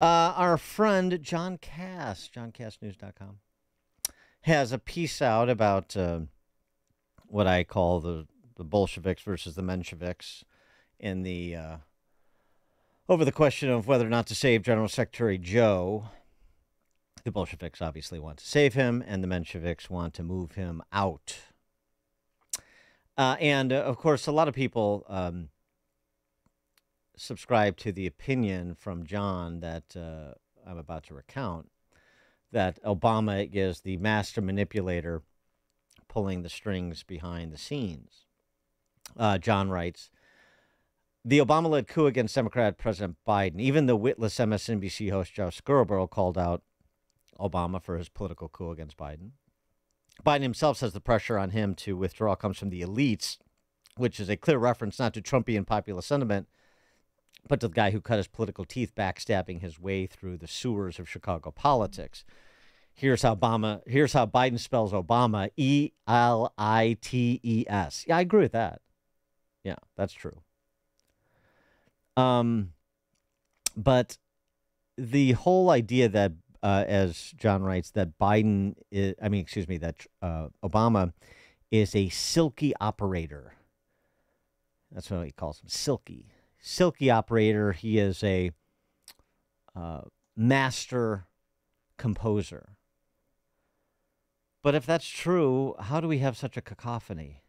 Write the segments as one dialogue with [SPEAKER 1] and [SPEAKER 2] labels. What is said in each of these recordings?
[SPEAKER 1] Our friend John Cass, johncastnews.com, has a piece out about what I call the Bolsheviks versus the Mensheviks in the over the question of whether or not to save General Secretary Joe. The Bolsheviks obviously want to save him, and the Mensheviks want to move him out. And of course, a lot of people subscribe to the opinion from John that I'm about to recount, that Obama is the master manipulator pulling the strings behind the scenes. John writes, the Obama-led coup against Democrat President Biden, even the witless MSNBC host Josh Scarborough called out Obama for his political coup against Biden. Biden himself says the pressure on him to withdraw comes from the elites, which is a clear reference not to Trumpian popular sentiment, but to the guy who cut his political teeth backstabbing his way through the sewers of Chicago politics. Here's how Biden spells Obama, E-L-I-T-E-S. Yeah, I agree with that. Yeah, that's true. But the whole idea that, as John writes, that Obama is a silky operator. That's what he calls him, silky operator. He is a master composer. But if that's true, how do we have such a cacophony?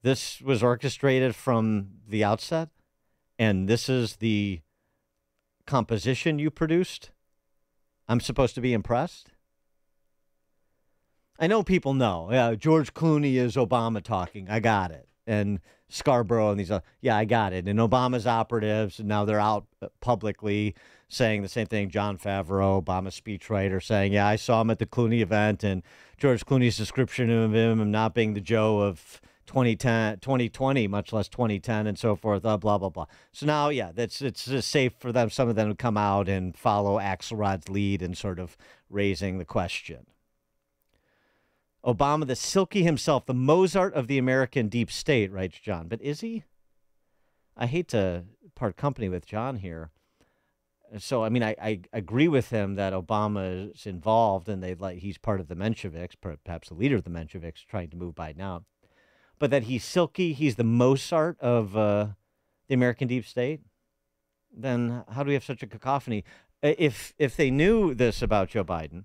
[SPEAKER 1] This was orchestrated from the outset, and this is the composition you produced? I'm supposed to be impressed? I know people know. Yeah, George Clooney is Obama talking. I got it. And Scarborough and these, yeah, I got it. And Obama's operatives, and now they're out publicly saying the same thing. John Favreau, Obama's speechwriter, saying, yeah, I saw him at the Clooney event, and George Clooney's description of him not being the Joe of 2020, much less 2010, and so forth, blah, blah, blah. So now, yeah, it's just safe for them, some of them to come out and follow Axelrod's lead in sort of raising the question. Obama, the silky himself, the Mozart of the American deep state, writes John. But is he? I hate to part company with John here. So, I mean, I agree with him that Obama is involved and he's part of the Mensheviks, perhaps the leader of the Mensheviks, trying to move Biden out. But that he's silky, he's the Mozart of the American deep state, then how do we have such a cacophony? If they knew this about Joe Biden,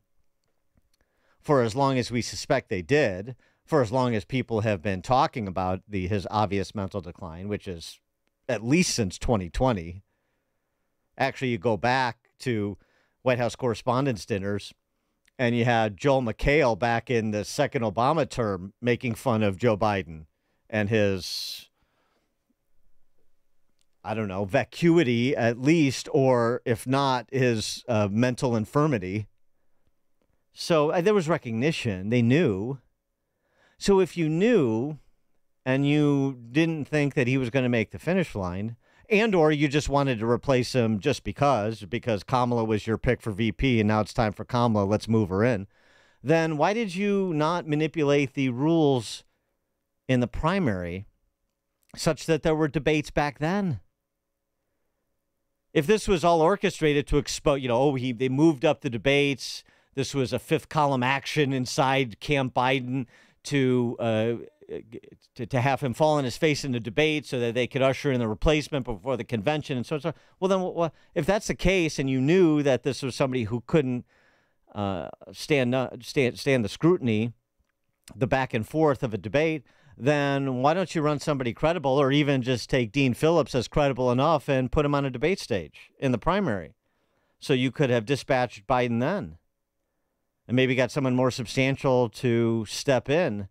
[SPEAKER 1] for as long as we suspect they did, for as long as people have been talking about his obvious mental decline, which is at least since 2020. Actually, you go back to White House Correspondents' Dinners, and you had Joel McHale back in the second Obama term making fun of Joe Biden and his, I don't know, vacuity at least, or if not, his mental infirmity. So there was recognition. They knew. So if you knew and you didn't think that he was going to make the finish line, and or you just wanted to replace him just because Kamala was your pick for VP and now it's time for Kamala, let's move her in, then why did you not manipulate the rules in the primary such that there were debates back then? If this was all orchestrated to expose, they moved up the debates. This was a fifth column action inside Camp Biden to have him fall on his face in the debate so that they could usher in the replacement before the convention and so on. Well, then, if that's the case, and you knew that this was somebody who couldn't stand the scrutiny, the back and forth of a debate, then why don't you run somebody credible, or even just take Dean Phillips as credible enough and put him on a debate stage in the primary, so you could have dispatched Biden then, and maybe got someone more substantial to step in,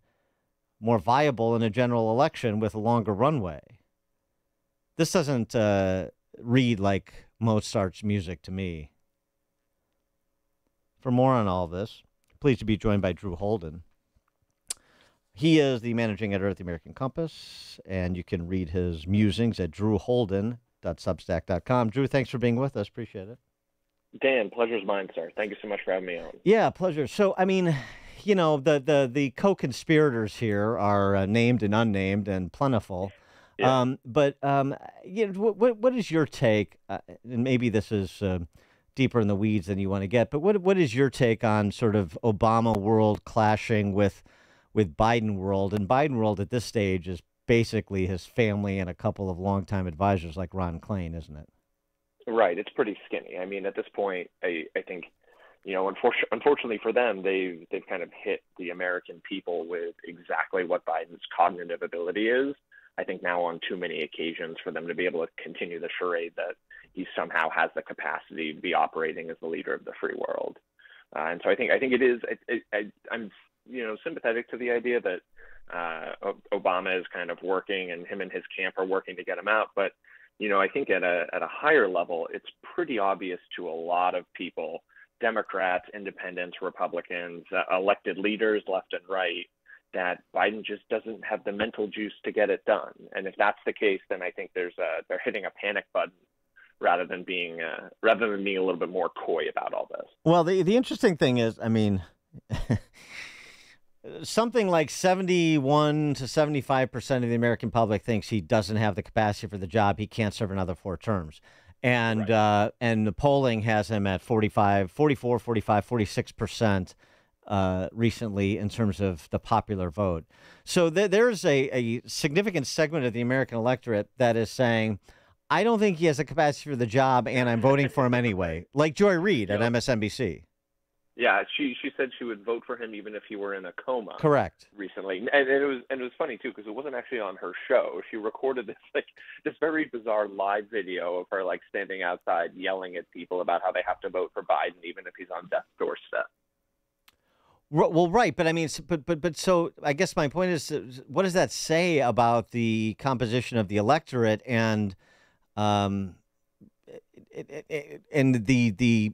[SPEAKER 1] more viable in a general election with a longer runway. This doesn't read like Mozart's music to me. For more on all this, pleased to be joined by Drew Holden. He is the managing editor at the American Compass, and you can read his musings at drewholden.substack.com. Drew, thanks for being with us. Appreciate it.
[SPEAKER 2] Dan, pleasure's mine, sir. Thank you so much for having me on.
[SPEAKER 1] Yeah, pleasure. So, I mean, the co-conspirators here are named and unnamed and plentiful.
[SPEAKER 2] Yeah.
[SPEAKER 1] What is your take? And maybe this is deeper in the weeds than you want to get, but what is your take on sort of Obama world clashing with Biden world? And Biden world at this stage is basically his family and a couple of longtime advisors like Ron Klain, isn't it?
[SPEAKER 2] Right. It's pretty skinny. I mean, at this point, I think, unfortunately for them, they've kind of hit the American people with exactly what Biden's cognitive ability is. I think now on too many occasions for them to be able to continue the charade that he somehow has the capacity to be operating as the leader of the free world. And so I think it is. I'm sympathetic to the idea that Obama is kind of working, and him and his camp are working to get him out. But I think at a higher level, it's pretty obvious to a lot of people, Democrats, independents, Republicans, elected leaders left and right, that Biden just doesn't have the mental juice to get it done. And if that's the case, then I think they're hitting a panic button rather than being a little bit more coy about all this.
[SPEAKER 1] Well, the interesting thing is, I mean, something like 71 to 75% of the American public thinks he doesn't have the capacity for the job. He can't serve another 4 terms. And
[SPEAKER 2] Right.
[SPEAKER 1] and the polling has him at 46% recently in terms of the popular vote. So there's a significant segment of the American electorate that is saying, I don't think he has the capacity for the job, and I'm voting for him anyway,
[SPEAKER 2] Right.
[SPEAKER 1] like Joy Reid at
[SPEAKER 2] Yep.
[SPEAKER 1] MSNBC.
[SPEAKER 2] Yeah, she said she would vote for him even if he were in a coma
[SPEAKER 1] Correct.
[SPEAKER 2] recently, and it was funny too because it wasn't actually on her show. She recorded this very bizarre live video of her like standing outside yelling at people about how they have to vote for Biden even if he's on death's doorstep.
[SPEAKER 1] Well, right, but I mean, but so I guess my point is, what does that say about the composition of the electorate and um, and the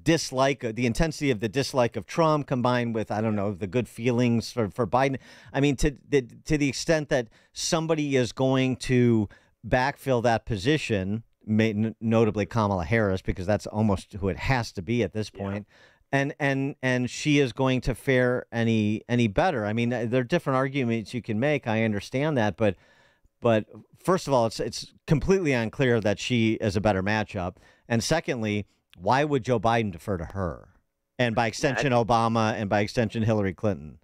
[SPEAKER 1] dislike, the intensity of the dislike of Trump combined with, I don't know, the good feelings for Biden? I mean, to the extent that somebody is going to backfill that position, notably Kamala Harris, because that's almost who it has to be at this
[SPEAKER 2] Yeah.
[SPEAKER 1] point. And she is going to fare any better. I mean, there are different arguments you can make. I understand that, but first of all, it's completely unclear that she is a better matchup. And secondly, why would Joe Biden defer to her? And by
[SPEAKER 2] Yeah,
[SPEAKER 1] extension, Obama, and by extension, Hillary Clinton.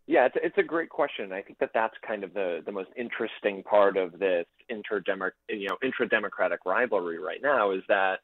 [SPEAKER 2] Yeah, it's a great question. I think that's kind of the most interesting part of this intra-democratic rivalry right now is that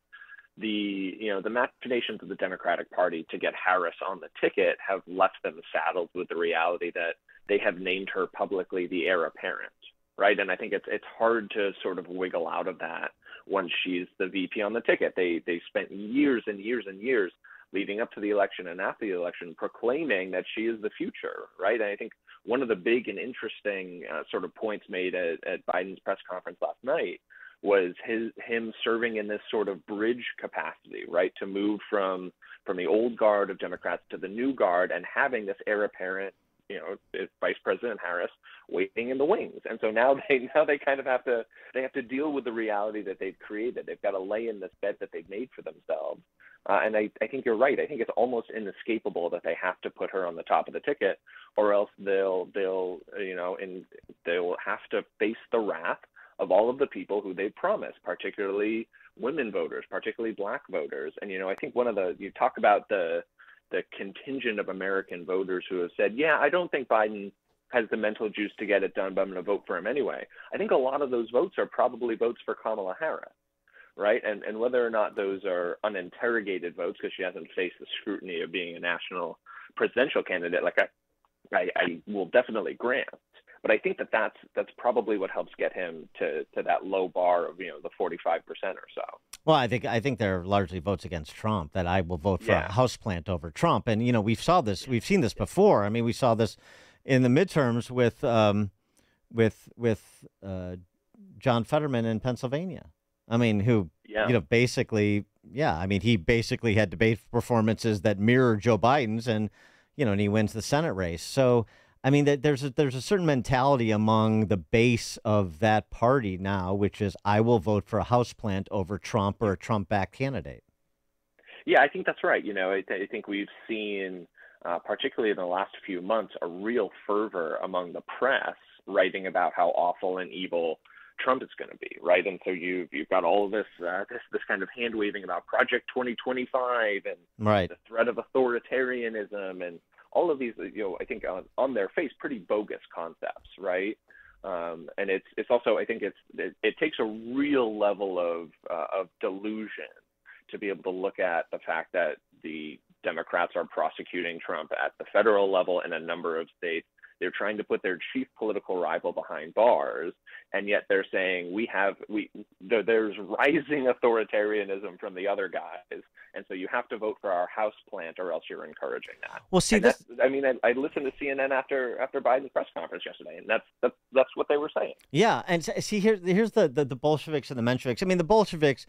[SPEAKER 2] the machinations of the Democratic Party to get Harris on the ticket have left them saddled with the reality that they have named her publicly the heir apparent, right? And I think it's hard to sort of wiggle out of that once she's the VP on the ticket. They spent years and years and years leading up to the election and after the election proclaiming that she is the future, right? And I think one of the big and interesting sort of points made at Biden's press conference last night was him serving in this sort of bridge capacity, right, to move from the old guard of Democrats to the new guard and having this heir apparent, Vice President Harris waiting in the wings. And so now they kind of have to deal with the reality that they've created. They've got to lay in this bed that they've made for themselves. And I think you're right. I think it's almost inescapable that they have to put her on the top of the ticket, or else they'll have to face the wrath of all of the people who they promised, particularly women voters, particularly black voters. And I think you talk about the contingent of American voters who have said, yeah, I don't think Biden has the mental juice to get it done, but I'm going to vote for him anyway. I think a lot of those votes are probably votes for Kamala Harris, right? And whether or not those are uninterrogated votes because she hasn't faced the scrutiny of being a national presidential candidate, like I will definitely grant. But I think that's probably what helps get him to that low bar of the 45% or so.
[SPEAKER 1] Well, I think they're largely votes against Trump. That I will vote for a
[SPEAKER 2] Yeah.
[SPEAKER 1] houseplant over Trump, and we've seen this before. I mean, we saw this in the midterms with John Fetterman in Pennsylvania. I mean, who
[SPEAKER 2] Yeah.
[SPEAKER 1] basically, yeah, I mean, he basically had debate performances that mirror Joe Biden's, and and he wins the Senate race. So, I mean, there's a certain mentality among the base of that party now, which is I will vote for a houseplant over Trump or a Trump-backed candidate.
[SPEAKER 2] Yeah, I think that's right. I think we've seen, particularly in the last few months, a real fervor among the press writing about how awful and evil Trump is going to be, right? And so you've got all of this kind of hand waving about Project 2025 and
[SPEAKER 1] Right.
[SPEAKER 2] the threat of authoritarianism and all of these, I think on their face, pretty bogus concepts, right? And it's also, I think it takes a real level of delusion to be able to look at the fact that the Democrats are prosecuting Trump at the federal level in a number of states. They're trying to put their chief political rival behind bars, and yet they're saying there's rising authoritarianism from the other guys, and so you have to vote for our house plant or else you're encouraging that.
[SPEAKER 1] Well, see,
[SPEAKER 2] I listened to CNN after Biden's press conference yesterday, and that's what they were saying.
[SPEAKER 1] Yeah, and see, here's the Bolsheviks and the Mensheviks. I mean, the Bolsheviks,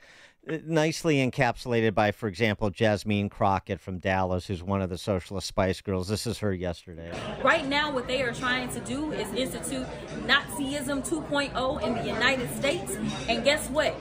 [SPEAKER 1] nicely encapsulated by, for example, Jasmine Crockett from Dallas, who's one of the socialist Spice Girls. This is her yesterday.
[SPEAKER 3] Right now, what they are trying to do is institute Nazism 2.0 in the United States, and guess what?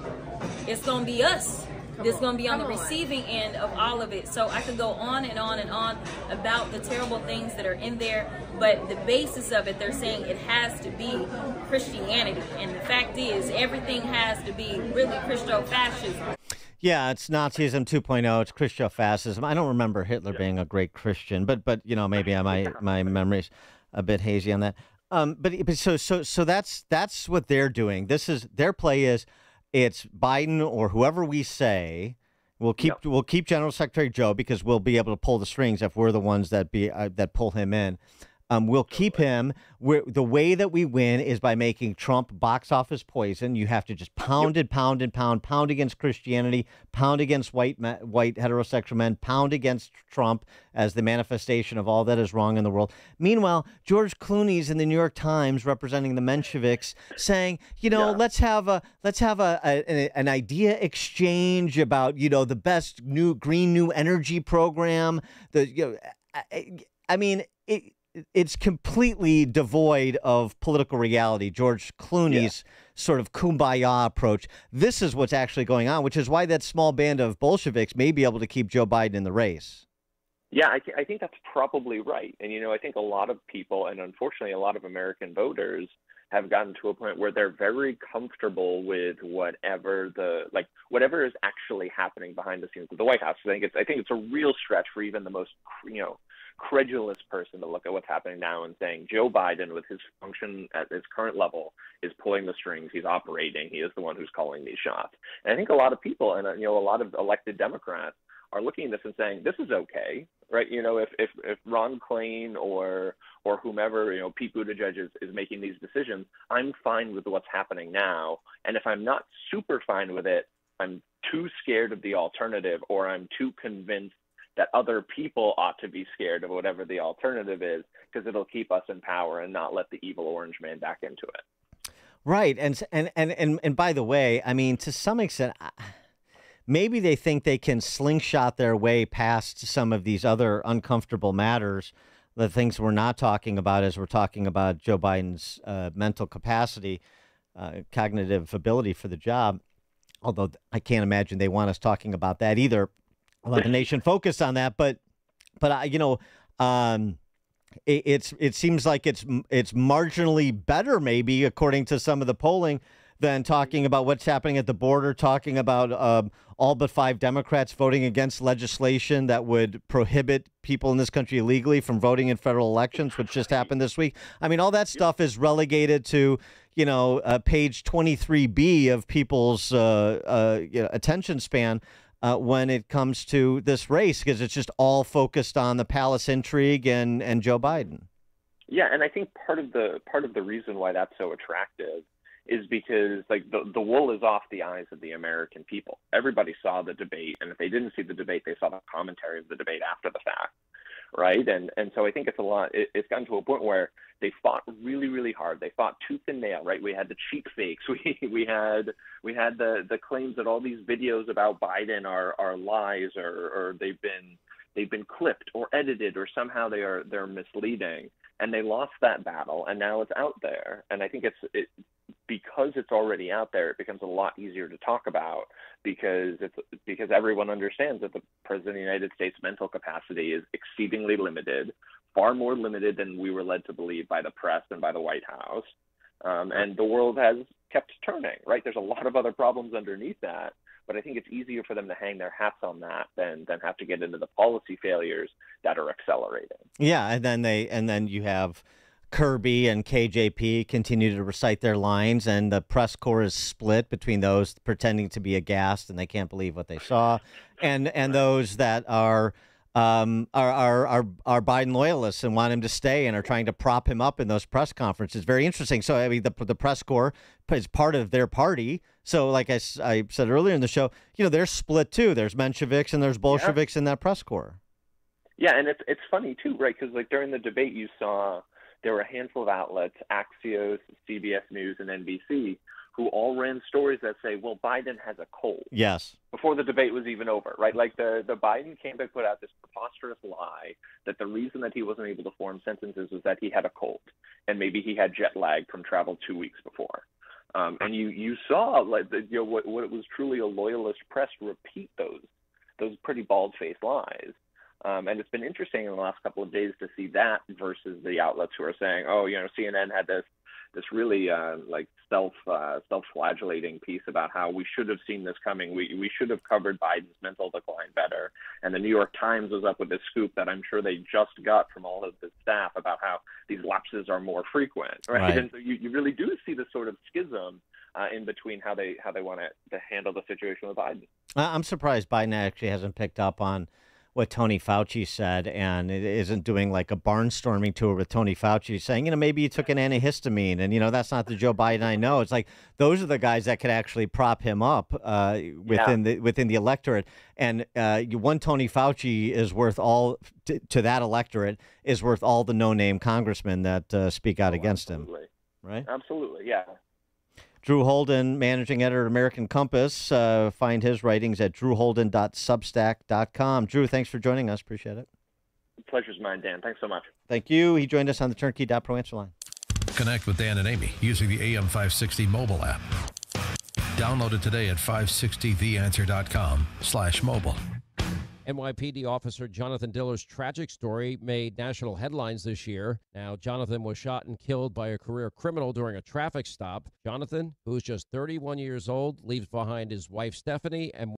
[SPEAKER 3] It's going to be us that's going to be on the receiving end of all of it. So I could go on and on and on about the terrible things that are in there, but the basis of it, they're saying it has to be Christianity. And the fact is, everything has to be really Christo-fascism.
[SPEAKER 1] Yeah, it's Nazism 2.0. It's Christo-fascism. I don't remember Hitler being a great Christian, but maybe my memory's a bit hazy on that. But so that's what they're doing. Their play is, it's Biden or whoever we say. We'll keep General Secretary Joe because we'll be able to pull the strings if we're the ones that pull him in. We'll keep him. The way that we win is by making Trump box office poison. You have to just pound against Christianity, pound against white heterosexual men, pound against Trump as the manifestation of all that is wrong in the world. Meanwhile, George Clooney's in the New York Times representing the Mensheviks saying, let's have an idea exchange about, the best new energy program. It's completely devoid of political reality. George Clooney's sort of kumbaya approach. This is what's actually going on, which is why that small band of Bolsheviks may be able to keep Joe Biden in the race.
[SPEAKER 2] Yeah, I think that's probably right. And, I think a lot of people, and unfortunately a lot of American voters, have gotten to a point where they're very comfortable with whatever is actually happening behind the scenes of the White House. I think it's a real stretch for even the most, credulous person to look at what's happening now and saying Joe Biden, with his function at his current level, is pulling the strings. He's operating. He is the one who's calling these shots. And I think a lot of people and a lot of elected Democrats are looking at this and saying this is okay, right? If Ron Klain or whomever, Pete Buttigieg is making these decisions, I'm fine with what's happening now. And if I'm not super fine with it, I'm too scared of the alternative, or I'm too convinced that other people ought to be scared of whatever the alternative is, because it'll keep us in power and not let the evil orange man back into it.
[SPEAKER 1] Right. And by the way, I mean, to some extent, maybe they think they can slingshot their way past some of these other uncomfortable matters. The things we're not talking about as we're talking about Joe Biden's mental capacity, cognitive ability for the job. Although I can't imagine they want us talking about that either. Let the nation focus on that, but it seems like it's marginally better, maybe according to some of the polling, than talking about what's happening at the border, talking about all but 5 Democrats voting against legislation that would prohibit people in this country illegally from voting in federal elections, which just happened this week. I mean, all that stuff is relegated to page 23B of people's attention span. When it comes to this race, because it's just all focused on the palace intrigue and Joe Biden.
[SPEAKER 2] Yeah, and I think part of the reason why that's so attractive is because the wool is off the eyes of the American people. Everybody saw the debate, and if they didn't see the debate, they saw the commentary of the debate after the fact, right? And so I think it's gotten to a point where they fought really, really hard. They fought tooth and nail, right? We had the cheap fakes. We had the claims that all these videos about Biden are lies, or they've been clipped or edited, or somehow they're misleading. And they lost that battle, and now it's out there. And I think because it's already out there, it becomes a lot easier to talk about, because everyone understands that the President of the United States' mental capacity is exceedingly limited, far more limited than we were led to believe by the press and by the White House. And the world has kept turning, right? There's a lot of other problems underneath that, but I think it's easier for them to hang their hats on that than have to get into the policy failures that are accelerating.
[SPEAKER 1] Yeah, and then you have Kirby and KJP continue to recite their lines, and the press corps is split between those pretending to be aghast and they can't believe what they saw, and those that are Biden loyalists and want him to stay and are trying to prop him up in those press conferences. Very interesting. So I mean, the press corps is part of their party. So like I said earlier in the show, they're split too. There's Mensheviks and there's Bolsheviks in that press corps.
[SPEAKER 2] Yeah, and it's funny too, right? Because like during the debate, you saw there were a handful of outlets, Axios, CBS News, and NBC, who all ran stories that say, well, Biden has a cold.
[SPEAKER 1] Yes.
[SPEAKER 2] Before the debate was even over, right? Like the Biden campaign put out this preposterous lie that the reason that he wasn't able to form sentences was that he had a cold and maybe he had jet lag from travel 2 weeks before. And you saw like what it was truly a loyalist press repeat those pretty bald-faced lies. And it's been interesting in the last couple of days to see that versus the outlets who are saying, oh, CNN had this really like self-flagellating piece about how we should have seen this coming. We should have covered Biden's mental decline better. And the New York Times was up with this scoop that I'm sure they just got from all of the staff about how these lapses are more frequent, right? And so you really do see this sort of schism in between how they want to handle the situation with Biden.
[SPEAKER 1] I'm surprised Biden actually hasn't picked up on what Tony Fauci said and it isn't doing like a barnstorming tour with Tony Fauci saying, maybe you took an antihistamine and, that's not the Joe Biden I know. It's like those are the guys that could actually prop him up within the electorate. And one Tony Fauci is worth all to that electorate is worth all the no-name congressmen that speak out against him. Right?
[SPEAKER 2] Absolutely. Yeah.
[SPEAKER 1] Drew Holden, managing editor at American Compass. Find his writings at drewholden.substack.com. Drew, thanks for joining us. Appreciate it.
[SPEAKER 2] The pleasure's mine, Dan. Thanks so much.
[SPEAKER 1] Thank you. He joined us on the Turnkey.pro answer line.
[SPEAKER 4] Connect with Dan and Amy using the AM560 mobile app. Download it today at 560theanswer.com/mobile.
[SPEAKER 5] NYPD officer Jonathan Diller's tragic story made national headlines this year. Now, Jonathan was shot and killed by a career criminal during a traffic stop. Jonathan, who's just 31 years old, leaves behind his wife, Stephanie, and